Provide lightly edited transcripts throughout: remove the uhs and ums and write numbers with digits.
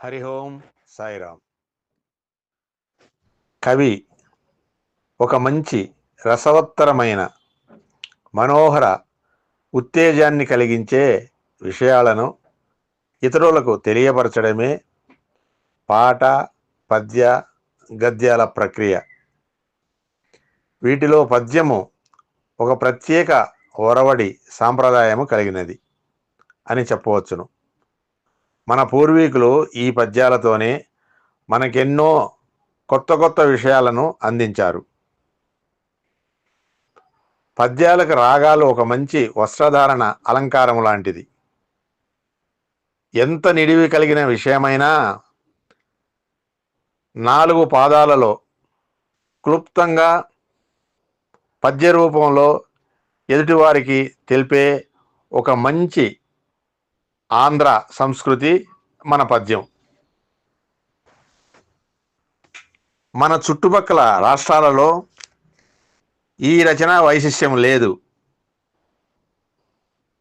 హరి ఓం సాయిరామ్. కవి ఒక మంచి రసవత్తరమైన మనోహర ఉత్తేజాన్ని కలిగించే విషయాలను ఇతరులకు తెలియపరచడమే పాట, పద్య, గద్యాల ప్రక్రియ. వీటిలో పద్యము ఒక ప్రత్యేక ఒరవడి సాంప్రదాయము కలిగినది అని చెప్పవచ్చును. మన పూర్వీకులు ఈ పద్యాలతోనే మనకెన్నో కొత్త కొత్త విషయాలను అందించారు. పద్యాలకు రాగాలు ఒక మంచి వస్త్రధారణ అలంకారం లాంటిది. ఎంత నిడివి కలిగిన విషయమైనా 4 పాదాలలో క్లుప్తంగా పద్య రూపంలో ఎదుటివారికి తెలిపే ఒక మంచి ఆంధ్ర సంస్కృతి మన పద్యం. మన చుట్టుపక్కల రాష్ట్రాలలో ఈ రచనా వైశిష్యం లేదు,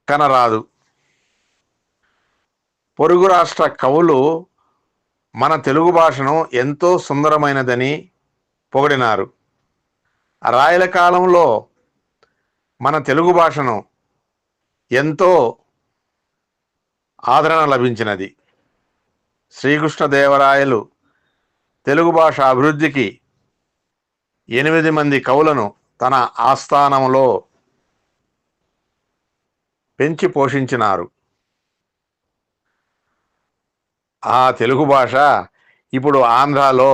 కనరాదు. పొరుగు రాష్ట్ర కవులు మన తెలుగు భాషను ఎంతో సుందరమైనదని పొగిడినారు. రాయల కాలంలో మన తెలుగు భాషను ఎంతో ఆదరణ లభించినది. శ్రీకృష్ణదేవరాయలు తెలుగు భాష అభివృద్ధికి 8 మంది కవులను తన ఆస్థానంలో పెంచి పోషించినారు. ఆ తెలుగు భాష ఇప్పుడు ఆంధ్రాలో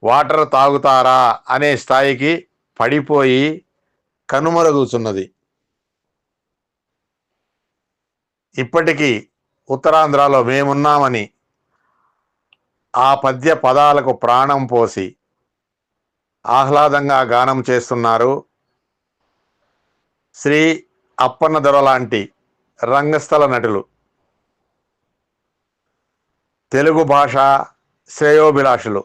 వాటర్ తాగుతారా అనే స్థాయికి పడిపోయి కనుమరుగుతున్నది. ఇప్పటికీ ఉత్తరాంధ్రలో మేమున్నామని ఆ పద్య పదాలకు ప్రాణం పోసి ఆహ్లాదంగా గానం చేస్తున్నారు శ్రీ అప్పన్న దొర లాంటి రంగస్థల నటులు. తెలుగు భాష శ్రేయోభిలాషులు.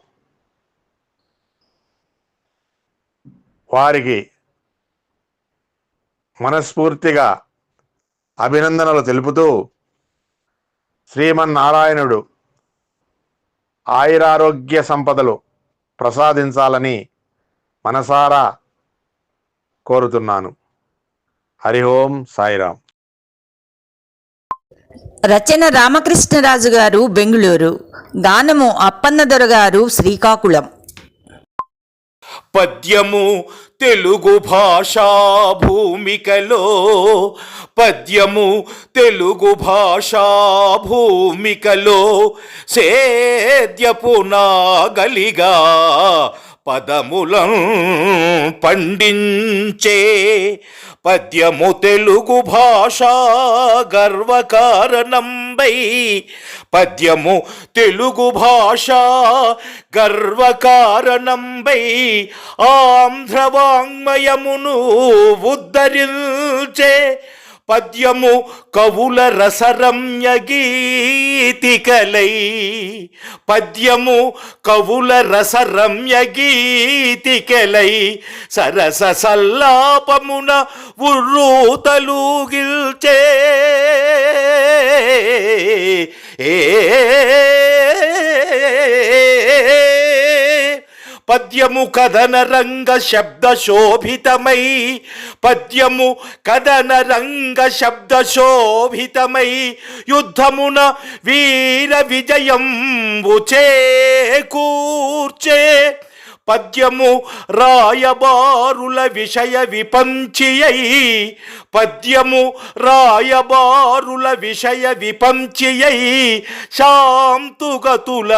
వారికి మనస్ఫూర్తిగా అభినందనలు తెలుపుతూ శ్రీమన్నారాయణుడు ఆయురారోగ్య సంపదలు ప్రసాదించాలని మనసారా కోరుతున్నాను. హరి ఓం సాయిరామ్. రచన రామకృష్ణరాజు గారు, బెంగుళూరు. గానము అప్పన్నదొర గారు, శ్రీకాకుళం. పద్యము తెలుగు భాషా భూమికలో, పద్యము తెలుగు భాషా భూమికలో సేద్యపు నాగలిగా పదములం పండించే, పద్యము తెలుగు భాషా గర్వకారణంబై, పద్యము తెలుగు భాషా గర్వకారణంబై ఆంధ్రవాంగ్మయమును ఉద్ధరించే, పద్యము కవుల రసరమ్య గీతికలై, పద్యము కవుల రసరమ్య గీతికలై సరస సల్లాపమున ఉర్రూతలూగిల్చే. పద్యము కథన రంగ శబ్ద శోభితమై, పద్యము కథన రంగ శబ్ద శోభితమై యుద్ధమున వీర విజయంబు చేకూర్చే, పద్యము రాయబారుల విషయ విపంచియై, పద్యము రాయబారుల విషయ విపంచియై శాంతుగతుల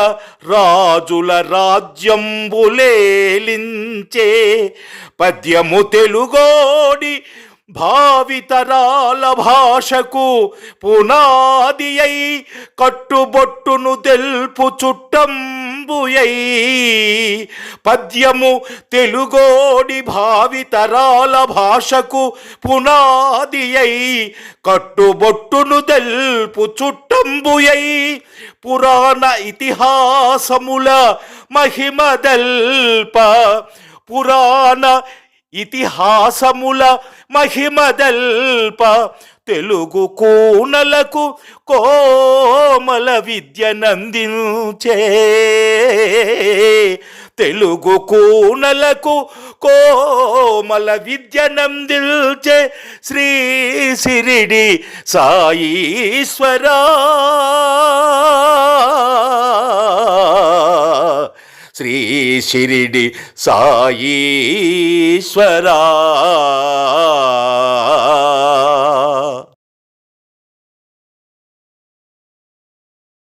రాజుల రాజ్యంబులేలించే, పద్యము తెలుగోడి భావితరాల భాషకు పునాది అయి కట్టుబొట్టును తెల్పు చుట్టంబుయై, పద్యము తెలుగోడి భావితరాల భాషకు పునాది అయి కట్టుబొట్టును తెల్పు చుట్టంబుయై పురాణ ఇతిహాసముల మహిమదల్ప, పురాణ ఇతిహాసముల మహిమదల్ప తెలుగు కూనలకు కోమల విద్యనందించే, తెలుగు కూనలకు కోమల విద్యనందించే శ్రీ సిరిడి సాయీశ్వరా, శ్రీ షిరిడి సాయీశ్వరా.